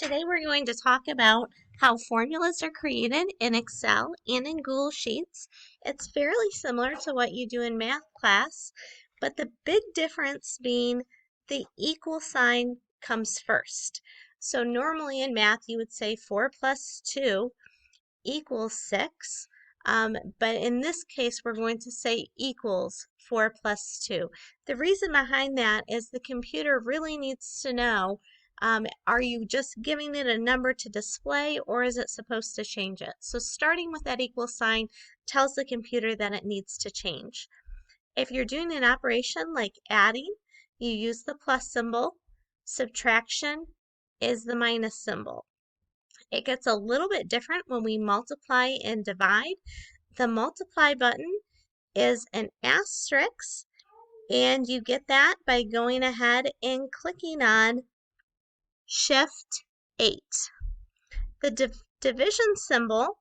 Today we're going to talk about how formulas are created in Excel and in Google Sheets. It's fairly similar to what you do in math class, but the big difference being the equal sign comes first. So normally in math you would say 4 plus 2 equals 6. But in this case, we're going to say equals 4 plus 2. The reason behind that is the computer really needs to know, are you just giving it a number to display or is it supposed to change it? So starting with that equal sign tells the computer that it needs to change. If you're doing an operation like adding, you use the plus symbol. Subtraction is the minus symbol. It gets a little bit different when we multiply and divide. The multiply button is an asterisk, and you get that by going ahead and clicking on Shift 8. The division symbol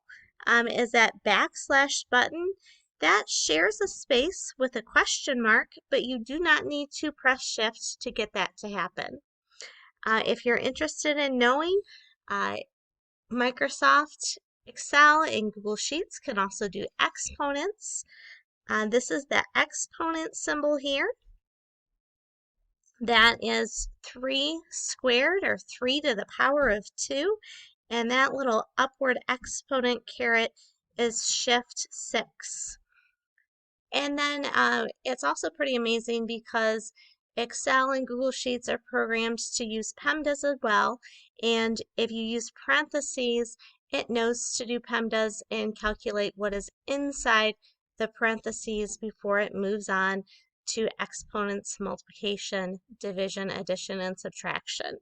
is that backslash button. That shares a space with a question mark, but you do not need to press Shift to get that to happen. If you're interested in knowing, Microsoft Excel and Google Sheets can also do exponents. This is the exponent symbol here. That is 3 squared, or 3 to the power of 2. And that little upward exponent caret is Shift 6. And then it's also pretty amazing because Excel and Google Sheets are programmed to use PEMDAS as well. And if you use parentheses, it knows to do PEMDAS and calculate what is inside the parentheses before it moves on to exponents, multiplication, division, addition, and subtraction.